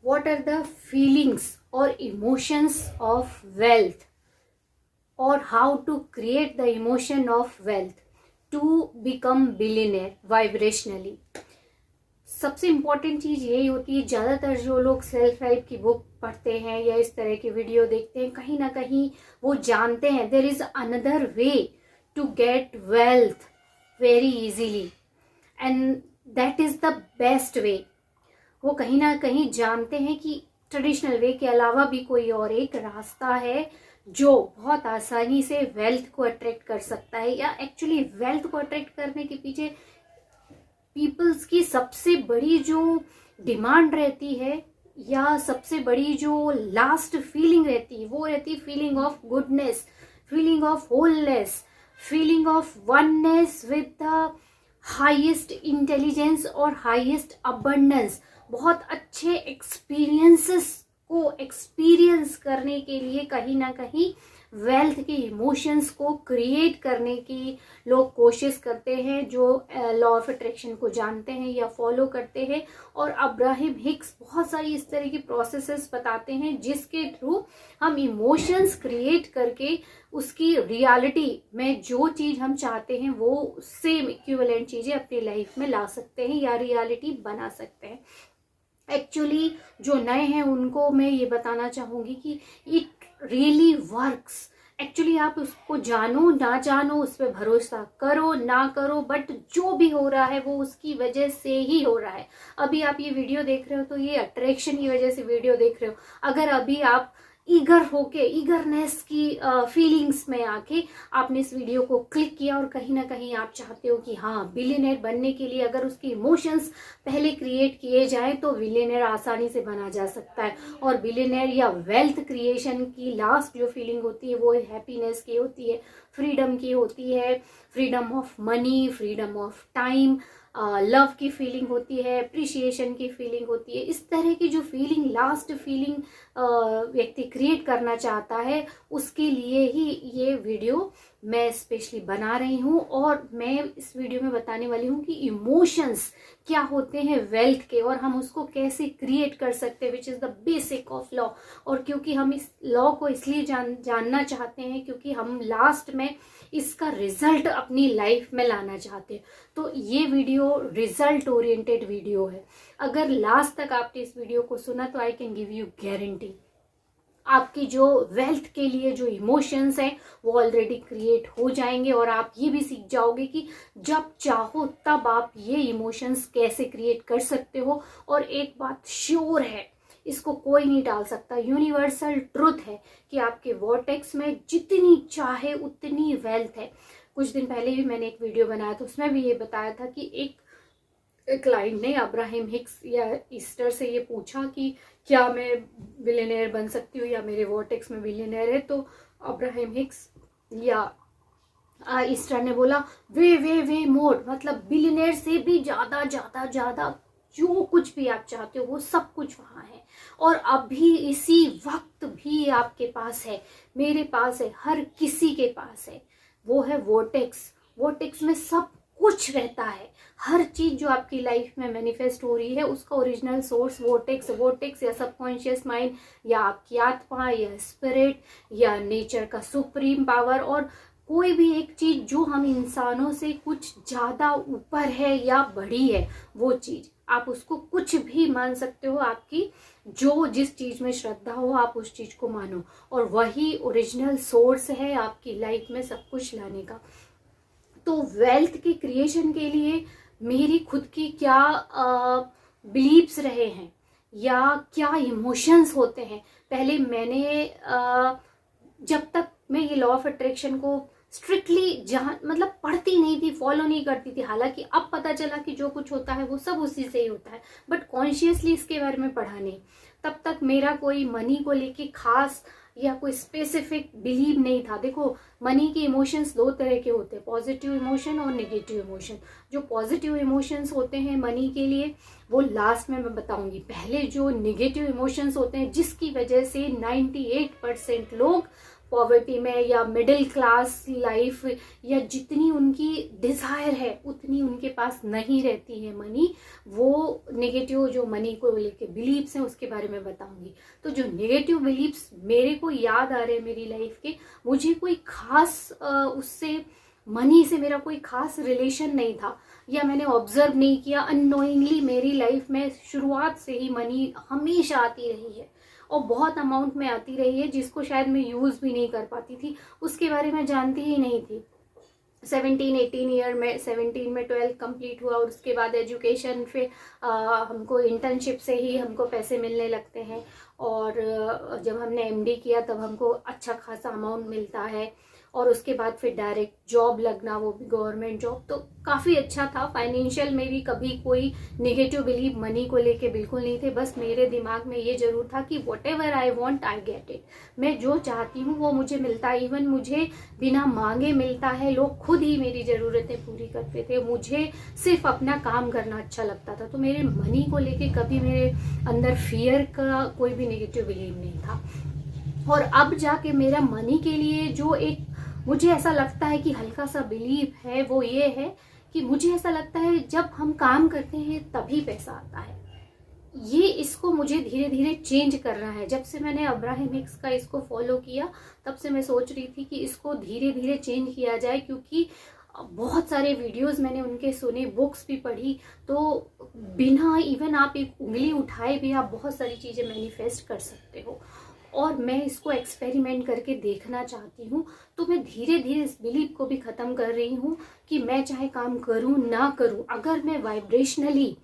what are the feelings or emotions of wealth, or how to create the emotion of wealth to become billionaire vibrationally. सबसे important चीज़ यही होती है, ज़्यादातर जो लोग सेल्फ हेल्प की बुक पढ़ते हैं या इस तरह की वीडियो देखते हैं, कहीं ना कहीं वो जानते हैं there is another way to get wealth very easily and that is the best way. वो कहीं ना कहीं जानते हैं कि ट्रेडिशनल वे के अलावा भी कोई और एक रास्ता है जो बहुत आसानी से वेल्थ को अट्रैक्ट कर सकता है, या एक्चुअली वेल्थ को अट्रैक्ट करने के पीछे पीपल्स की सबसे बड़ी जो डिमांड रहती है या सबसे बड़ी जो लास्ट फीलिंग रहती है वो रहती है feeling of goodness, feeling of wholeness, feeling of oneness with the highest intelligence और हाईएस्ट अबंडेंस। बहुत अच्छे एक्सपीरियंसेस को एक्सपीरियंस करने के लिए कहीं ना कहीं वेल्थ के इमोशंस को क्रिएट करने की लोग कोशिश करते हैं, जो लॉ ऑफ अट्रैक्शन को जानते हैं या फॉलो करते हैं। और अब्राहम हिक्स बहुत सारी इस तरह की प्रोसेसेस बताते हैं जिसके थ्रू हम इमोशंस क्रिएट करके उसकी रियलिटी में जो चीज़ हम चाहते हैं वो सेम इक्विवेलेंट चीज़ें अपनी लाइफ में ला सकते हैं या रियलिटी बना सकते हैं। एक्चुअली जो नए हैं उनको मैं ये बताना चाहूँगी कि इट रियली वर्क्स। एक्चुअली आप उसको जानो ना जानो, उस पर भरोसा करो ना करो, बट जो भी हो रहा है वो उसकी वजह से ही हो रहा है। अभी आप ये वीडियो देख रहे हो तो ये अट्रैक्शन की वजह से वीडियो देख रहे हो। अगर अभी आप ईगर होके, ईगरनेस की फीलिंग्स में आके आपने इस वीडियो को क्लिक किया और कहीं ना कहीं आप चाहते हो कि हाँ बिलियनर बनने के लिए अगर उसके इमोशंस पहले क्रिएट किए जाए तो बिलियनर आसानी से बना जा सकता है। और बिलियनर या वेल्थ क्रिएशन की लास्ट जो फीलिंग होती है वो हैप्पीनेस की होती है, फ्रीडम की होती है, freedom of money, freedom of time, love की फीलिंग होती है, अप्रिशिएशन की फीलिंग होती है। इस तरह की जो फीलिंग, लास्ट फीलिंग व्यक्ति क्रिएट करना चाहता है उसके लिए ही ये वीडियो मैं स्पेशली बना रही हूँ। और मैं इस वीडियो में बताने वाली हूँ कि इमोशंस क्या होते हैं वेल्थ के और हम उसको कैसे क्रिएट कर सकते हैं, which is the basic of law. और क्योंकि हम इस लॉ को इसलिए जानना चाहते हैं क्योंकि हम लास्ट में इसका रिजल्ट अपनी लाइफ में लाना चाहते हैं। तो ये वीडियो रिजल्ट ओरिएंटेड वीडियो है। अगर लास्ट तक आपने इस वीडियो को सुना तो I can give you guarantee आपकी जो वेल्थ के लिए जो इमोशंस हैं वो ऑलरेडी क्रिएट हो जाएंगे और आप ये भी सीख जाओगे कि जब चाहो तब आप ये इमोशंस कैसे क्रिएट कर सकते हो। और एक बात श्योर है, इसको कोई नहीं टाल सकता, यूनिवर्सल ट्रुथ है कि आपके वॉर्टेक्स में जितनी चाहे उतनी वेल्थ है। कुछ दिन पहले भी मैंने एक वीडियो बनाया था, उसमें भी ये बताया था कि एक क्लाइंट ने अब्राहम हिक्स या ईस्टर से ये पूछा कि क्या मैं बिलियनर बन सकती हूँ या मेरे वॉर्टेक्स में बिलियनर है। तो अब्राहम हिक्स या ईस्टर ने बोला वे मोर, मतलब बिलियनर से भी ज़्यादा ज़्यादा ज़्यादा जो कुछ भी आप चाहते हो वो सब कुछ वहाँ है। और अभी इसी वक्त भी आपके पास है, मेरे पास है, हर किसी के पास है। वो है वॉर्टेक्स। वॉर्टेक्स में सब कुछ रहता है। हर चीज जो आपकी लाइफ में मैनिफेस्ट हो रही है उसका ओरिजिनल सोर्स वॉर्टेक्स या सबकॉन्शियस माइंड या आपकी आत्मा या स्पिरिट या नेचर का सुप्रीम पावर। और कोई भी एक चीज जो हम इंसानों से कुछ ज्यादा ऊपर है या बड़ी है, वो चीज आप उसको कुछ भी मान सकते हो। आपकी जो जिस चीज में श्रद्धा हो आप उस चीज को मानो, और वही ओरिजिनल सोर्स है आपकी लाइफ में सब कुछ लाने का। तो वेल्थ की क्रिएशन के लिए मेरी खुद की क्या बिलीव्स रहे हैं या क्या इमोशंस होते हैं, पहले मैंने जब तक मैं ये लॉ ऑफ अट्रैक्शन को स्ट्रिक्टली जहाँ मतलब पढ़ती नहीं थी, फॉलो नहीं करती थी, हालांकि अब पता चला कि जो कुछ होता है वो सब उसी से ही होता है, बट कॉन्शियसली इसके बारे में पढ़ा नहीं। तब तक मेरा कोई मनी को लेके खास या कोई स्पेसिफिक बिलीव नहीं था। देखो मनी के इमोशंस दो तरह के होते हैं, पॉजिटिव इमोशन और नेगेटिव इमोशन। जो पॉजिटिव इमोशंस होते हैं मनी के लिए वो लास्ट में मैं बताऊंगी। पहले जो नेगेटिव इमोशंस होते हैं जिसकी वजह से 98% लोग पॉवर्टी में या मिडिल क्लास लाइफ, या जितनी उनकी डिजायर है उतनी उनके पास नहीं रहती है मनी, वो नेगेटिव जो मनी को लेके बिलीव्स हैं उसके बारे में बताऊंगी। तो जो नेगेटिव बिलीव्स मेरे को याद आ रहे हैं मेरी लाइफ के, मुझे कोई खास उससे मनी से मेरा कोई खास रिलेशन नहीं था, या मैंने ऑब्जर्व नहीं किया, अननोइंगली मेरी लाइफ में शुरुआत से ही मनी हमेशा आती रही है और बहुत अमाउंट में आती रही है, जिसको शायद मैं यूज भी नहीं कर पाती थी, उसके बारे में जानती ही नहीं थी। 17-18 ईयर में 17 में 12th कंप्लीट हुआ और उसके बाद एजुकेशन फिर हमको इंटर्नशिप से ही हमको पैसे मिलने लगते हैं, और जब हमने एमडी किया तब हमको अच्छा खासा अमाउंट मिलता है, और उसके बाद फिर डायरेक्ट जॉब लगना, वो भी गवर्नमेंट जॉब, तो काफ़ी अच्छा था। फाइनेंशियल में भी कभी कोई नेगेटिव बिलीव मनी को लेके बिल्कुल नहीं थे। बस मेरे दिमाग में ये जरूर था कि what ever I want I get it, मैं जो चाहती हूँ वो मुझे मिलता है, इवन मुझे बिना मांगे मिलता है, लोग खुद ही मेरी ज़रूरतें पूरी करते थे, मुझे सिर्फ अपना काम करना अच्छा लगता था। तो मेरे मनी को लेके कभी मेरे अंदर फियर का कोई भी नेगेटिव बिलीव नहीं था। और अब जाके मेरा मनी के लिए जो एक मुझे ऐसा लगता है कि हल्का सा बिलीव है, वो ये है कि मुझे ऐसा लगता है जब हम काम करते हैं तभी पैसा आता है। ये इसको मुझे धीरे धीरे चेंज कर रहा है। जब से मैंने अब्राहम हिक्स का इसको फॉलो किया तब से मैं सोच रही थी कि इसको धीरे धीरे चेंज किया जाए, क्योंकि बहुत सारे वीडियोस मैंने उनके सुने, बुक्स भी पढ़ी, तो बिना इवन आप एक उंगली उठाए भी आप बहुत सारी चीज़ें मैनिफेस्ट कर सकते हो। और मैं इसको एक्सपेरिमेंट करके देखना चाहती हूँ। तो मैं धीरे धीरे इस बिलीव को भी ख़त्म कर रही हूँ कि मैं चाहे काम करूँ ना करूँ, अगर मैं वाइब्रेशनली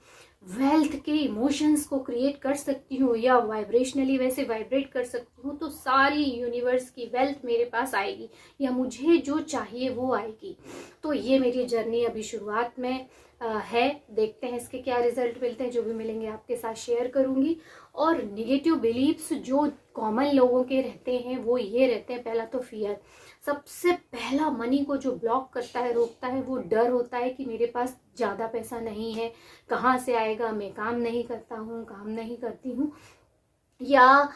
वेल्थ के इमोशंस को क्रिएट कर सकती हूँ या वाइब्रेशनली वैसे वाइब्रेट कर सकती हूँ, तो सारी यूनिवर्स की वेल्थ मेरे पास आएगी या मुझे जो चाहिए वो आएगी। तो ये मेरी जर्नी अभी शुरुआत में है। देखते हैं इसके क्या रिजल्ट मिलते हैं, जो भी मिलेंगे आपके साथ शेयर करूंगी। और निगेटिव बिलीव्स जो कॉमन लोगों के रहते हैं वो ये रहते हैं, पहला तो फियर, सबसे पहला मनी को जो ब्लॉक करता है, रोकता है, वो डर होता है कि मेरे पास ज़्यादा पैसा नहीं है, कहाँ से आएगा, मैं काम नहीं करता हूँ, काम नहीं करती हूँ, या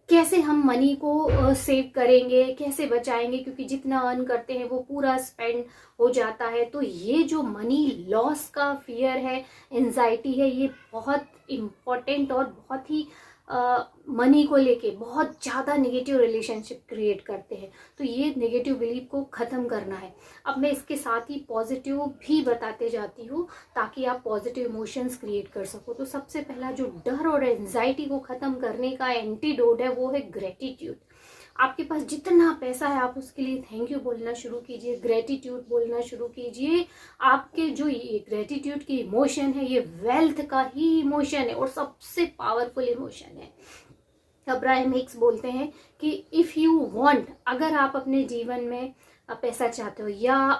कैसे हम मनी को सेव करेंगे, कैसे बचाएंगे, क्योंकि जितना अर्न करते हैं वो पूरा स्पेंड हो जाता है। तो ये जो मनी लॉस का फियर है, एंजाइटी है, ये बहुत इम्पोर्टेंट और बहुत ही मनी को लेके बहुत ज़्यादा नेगेटिव रिलेशनशिप क्रिएट करते हैं। तो ये नेगेटिव बिलीव को ख़त्म करना है। अब मैं इसके साथ ही पॉजिटिव भी बताते जाती हूँ ताकि आप पॉजिटिव इमोशंस क्रिएट कर सको। तो सबसे पहला जो डर और एंजाइटी को ख़त्म करने का एंटीडोट है वो है ग्रेटिट्यूड। आपके पास जितना पैसा है आप उसके लिए थैंक यू बोलना शुरू कीजिए, ग्रेटिट्यूड बोलना शुरू कीजिए। आपके जो ये ग्रेटिट्यूड की इमोशन है ये वेल्थ का ही इमोशन है और सबसे पावरफुल इमोशन है। अब्राहम हिक्स बोलते हैं कि इफ़ यू वांट, अगर आप अपने जीवन में पैसा चाहते हो या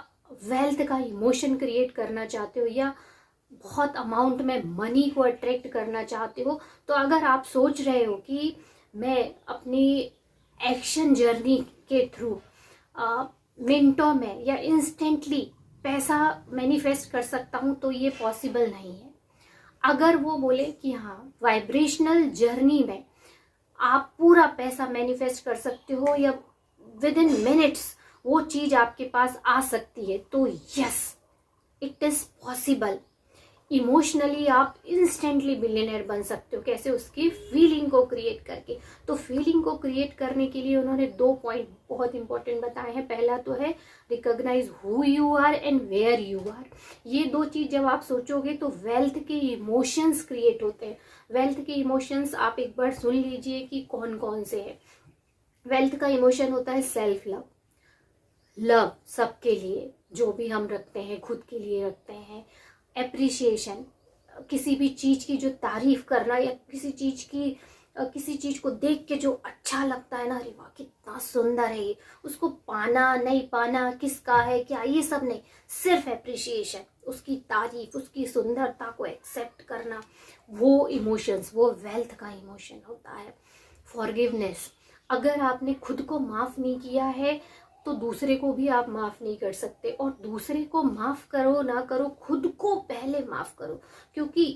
वेल्थ का इमोशन क्रिएट करना चाहते हो या बहुत अमाउंट में मनी को अट्रैक्ट करना चाहते हो, तो अगर आप सोच रहे हो कि मैं अपनी एक्शन जर्नी के थ्रू मिनटों में या इंस्टेंटली पैसा मैनिफेस्ट कर सकता हूँ, तो ये पॉसिबल नहीं है। अगर वो बोले कि हाँ वाइब्रेशनल जर्नी में आप पूरा पैसा मैनिफेस्ट कर सकते हो या विद इन मिनट्स वो चीज़ आपके पास आ सकती है, तो yes it is possible. Emotionally आप इंस्टेंटली बिलियनर बन सकते हो। कैसे? उसकी फीलिंग को क्रिएट करके। तो फीलिंग को क्रिएट करने के लिए उन्होंने 2 पॉइंट बहुत इंपॉर्टेंट बताए हैं। पहला तो है recognize who you are and where you are. ये 2 चीज जब आप सोचोगे तो वेल्थ के इमोशंस क्रिएट होते हैं। वेल्थ के इमोशंस आप एक बार सुन लीजिए कि कौन कौन से हैं। वेल्थ का इमोशन होता है सेल्फ लव, लव सबके लिए जो भी हम रखते हैं, खुद के लिए रखते हैं। एप्रिसिएशन, किसी भी चीज की जो तारीफ करना या किसी चीज को देख के जो अच्छा लगता है ना, अरे वाह कितना सुंदर है ये, उसको पाना नहीं पाना, किसका है क्या, ये सब नहीं, सिर्फ एप्रिसिएशन, उसकी तारीफ, उसकी सुंदरता को एक्सेप्ट करना, वो इमोशंस, वो वेल्थ का इमोशन होता है। फॉरगिवनेस, अगर आपने खुद को माफ नहीं किया है तो दूसरे को भी आप माफ नहीं कर सकते। और दूसरे को माफ करो ना करो, खुद को पहले माफ करो, क्योंकि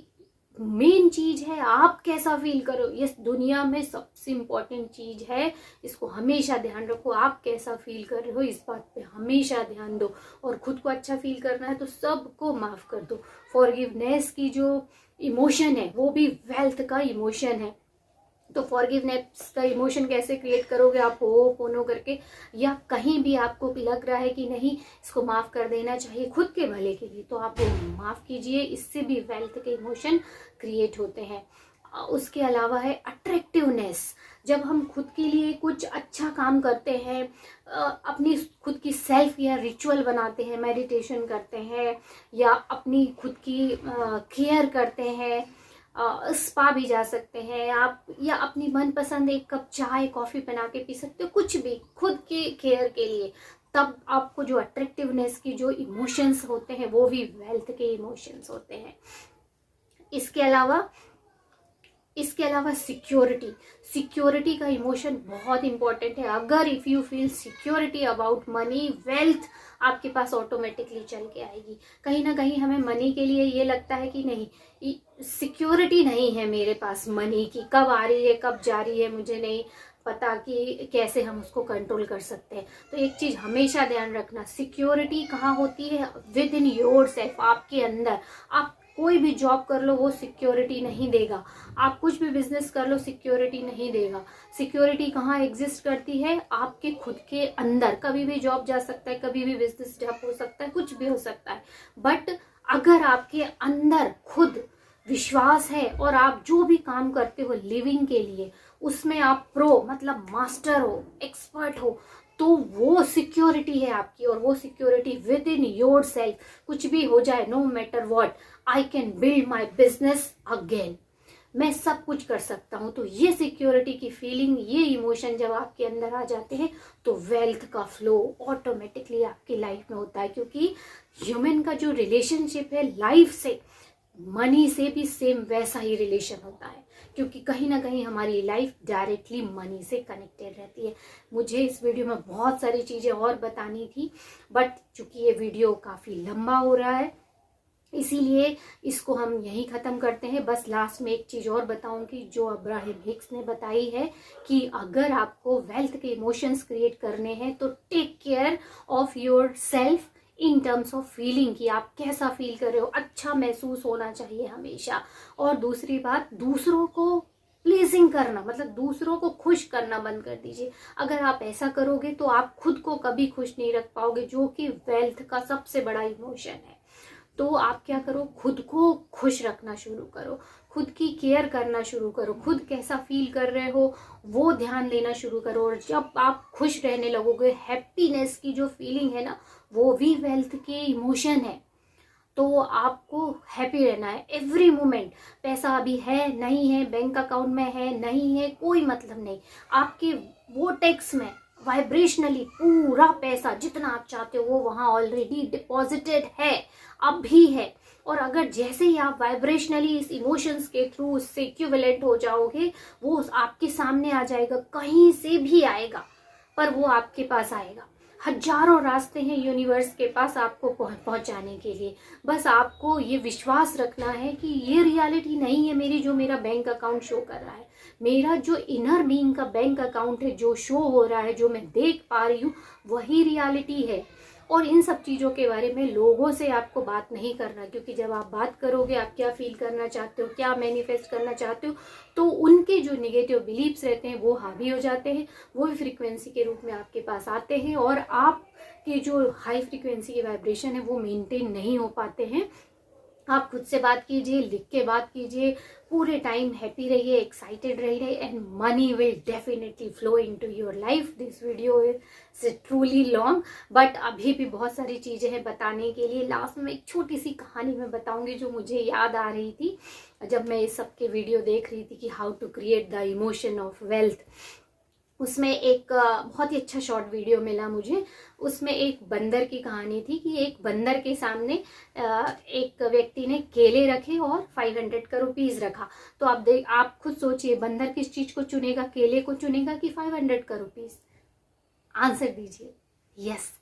मेन चीज है आप कैसा फील करो, ये दुनिया में सबसे इम्पोर्टेंट चीज है, इसको हमेशा ध्यान रखो। आप कैसा फील कर रहे हो इस बात पे हमेशा ध्यान दो, और खुद को अच्छा फील करना है तो सबको माफ कर दो। फॉरगिवनेस की जो इमोशन है वो भी वेल्थ का इमोशन है। तो फॉरगिवनेस का इमोशन कैसे क्रिएट करोगे आप, होनो करके, या कहीं भी आपको लग रहा है कि नहीं इसको माफ कर देना चाहिए खुद के भले के लिए, तो आप वो माफ कीजिए, इससे भी वेल्थ के इमोशन क्रिएट होते हैं। उसके अलावा है अट्रैक्टिवनेस। जब हम खुद के लिए कुछ अच्छा काम करते हैं, अपनी खुद की सेल्फ केयर रिचुअल बनाते हैं, मेडिटेशन करते हैं, या अपनी खुद की केयर करते हैं, स्पा भी जा सकते हैं आप, या अपनी मनपसंद एक कप चाय कॉफी बना के पी सकते हो, कुछ भी खुद के केयर के लिए, तब आपको जो अट्रैक्टिवनेस की जो इमोशंस होते हैं वो भी वेल्थ के इमोशंस होते हैं। इसके अलावा सिक्योरिटी का इमोशन बहुत इंपॉर्टेंट है। अगर if you feel security about money, wealth आपके पास ऑटोमेटिकली चल के आएगी। कहीं ना कहीं हमें मनी के लिए ये लगता है कि नहीं, सिक्योरिटी नहीं है मेरे पास मनी की, कब आ रही है कब जा रही है मुझे नहीं पता कि कैसे हम उसको कंट्रोल कर सकते हैं। तो एक चीज हमेशा ध्यान रखना, सिक्योरिटी कहाँ होती है, विद इन योर सेल्फ, आपके अंदर। आप कोई भी जॉब कर लो वो सिक्योरिटी नहीं देगा, आप कुछ भी बिजनेस कर लो सिक्योरिटी नहीं देगा। सिक्योरिटी कहाँ एग्जिस्ट करती है, आपके खुद के अंदर। कभी भी जॉब जा सकता है, कभी भी बिजनेस जॉब हो सकता है, कुछ भी हो सकता है, बट अगर आपके अंदर खुद विश्वास है और आप जो भी काम करते हो लिविंग के लिए उसमें आप प्रो मतलब मास्टर हो, एक्सपर्ट हो, तो वो सिक्योरिटी है आपकी। और वो security within yourself, कुछ भी हो जाए, no matter what, I can build my business again, मैं सब कुछ कर सकता हूं। तो ये सिक्योरिटी की फीलिंग, ये इमोशन जब आपके अंदर आ जाते हैं तो वेल्थ का फ्लो ऑटोमेटिकली आपकी लाइफ में होता है। क्योंकि ह्यूमन का जो रिलेशनशिप है लाइफ से, मनी से भी सेम वैसा ही रिलेशन होता है, क्योंकि कहीं ना कहीं हमारी लाइफ डायरेक्टली मनी से कनेक्टेड रहती है। मुझे इस वीडियो में बहुत सारी चीज़ें और बतानी थी, बट चूंकि ये वीडियो काफ़ी लंबा हो रहा है इसीलिए इसको हम यहीं ख़त्म करते हैं। बस लास्ट में एक चीज़ और बताऊंगी जो अब्राहम हिक्स ने बताई है कि अगर आपको वेल्थ के इमोशंस क्रिएट करने हैं तो take care of yourself in terms of feeling, कि आप कैसा फील कर रहे हो, अच्छा महसूस होना चाहिए हमेशा। और दूसरी बात, दूसरों को प्लीजिंग करना, मतलब दूसरों को खुश करना बंद कर दीजिए। अगर आप ऐसा करोगे तो आप खुद को कभी खुश नहीं रख पाओगे, जो कि वेल्थ का सबसे बड़ा इमोशन है। तो आप क्या करो, खुद को खुश रखना शुरू करो, खुद की केयर करना शुरू करो, खुद कैसा फील कर रहे हो वो ध्यान देना शुरू करो। और जब आप खुश रहने लगोगे, हैप्पीनेस की जो फीलिंग है ना, वो भी वेल्थ के इमोशन है। तो आपको हैप्पी रहना है एवरी मोमेंट। पैसा अभी है नहीं है, बैंक अकाउंट में है नहीं है, कोई मतलब नहीं, आपके वोटेक्स में वाइब्रेशनली पूरा पैसा जितना आप चाहते हो वो वहां ऑलरेडी डिपॉजिटेड है, अब भी है। और अगर जैसे ही आप वाइब्रेशनली इस इमोशंस के थ्रू उससे इक्विवेलेंट हो जाओगे, वो आपके सामने आ जाएगा, कहीं से भी आएगा पर वो आपके पास आएगा। हजारों रास्ते हैं यूनिवर्स के पास आपको पहुंचाने के लिए। बस आपको ये विश्वास रखना है कि ये रियलिटी नहीं है मेरी जो मेरा बैंक अकाउंट शो कर रहा है, मेरा जो इनर बीइंग का बैंक अकाउंट है जो शो हो रहा है, जो मैं देख पा रही हूँ, वही रियलिटी है। और इन सब चीज़ों के बारे में लोगों से आपको बात नहीं करना, क्योंकि जब आप बात करोगे आप क्या फील करना चाहते हो, क्या मैनिफेस्ट करना चाहते हो, तो उनके जो नेगेटिव बिलीव्स रहते हैं वो हावी हो जाते हैं, वो भी फ्रीक्वेंसी के रूप में आपके पास आते हैं, और आपके जो हाई फ्रीक्वेंसी के वाइब्रेशन है वो मेंटेन नहीं हो पाते हैं। आप खुद से बात कीजिए, लिख के बात कीजिए, पूरे टाइम हैप्पी रहिए, एक्साइटेड रहिए, and money will definitely flow into your life. This video is truly long, but अभी भी बहुत सारी चीज़ें हैं बताने के लिए। लास्ट में एक छोटी सी कहानी मैं बताऊंगी जो मुझे याद आ रही थी जब मैं इस सब के वीडियो देख रही थी कि how to create the emotion of wealth. उसमें एक बहुत ही अच्छा शॉर्ट वीडियो मिला मुझे। उसमें एक बंदर की कहानी थी कि एक बंदर के सामने एक व्यक्ति ने केले रखे और 500 का रुपीज रखा। तो आप खुद सोचिए, बंदर किस चीज को चुनेगा, केले को चुनेगा कि 500 का रुपीज? आंसर दीजिए। यस,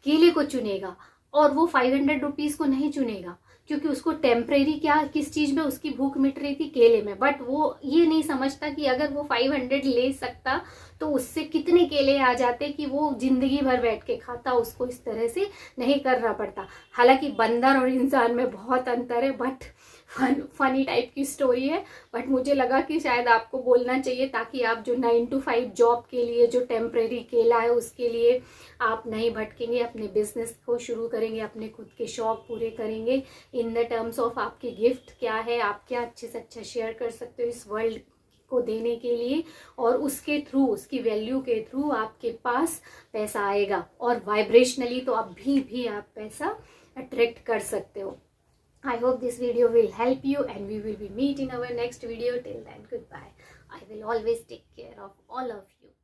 केले को चुनेगा, और वो 500 रुपीज को नहीं चुनेगा, क्योंकि उसको टेम्परेरी क्या किस चीज में उसकी भूख मिट रही थी, केले में। बट वो ये नहीं समझता कि अगर वो 500 ले सकता तो उससे कितने केले आ जाते कि वो जिंदगी भर बैठ के खाता, उसको इस तरह से नहीं करना पड़ता। हालांकि बंदर और इंसान में बहुत अंतर है, बट फनी टाइप की स्टोरी है। बट मुझे लगा कि शायद आपको बोलना चाहिए ताकि आप जो 9 to 5 जॉब के लिए जो टेम्परेरी केला है उसके लिए आप नहीं भटकेंगे, अपने बिजनेस को शुरू करेंगे, अपने खुद के शौक पूरे करेंगे। इन द टर्म्स ऑफ आपके गिफ्ट क्या है, आप क्या अच्छे से अच्छा शेयर कर सकते हो इस वर्ल्ड को देने के लिए, और उसके थ्रू, उसकी वैल्यू के थ्रू आपके पास पैसा आएगा। और वाइब्रेशनली तो अभी भी आप पैसा अट्रैक्ट कर सकते हो। I hope this video will help you and we will be meet in our next video. Till then, goodbye. I will always take care of all of you.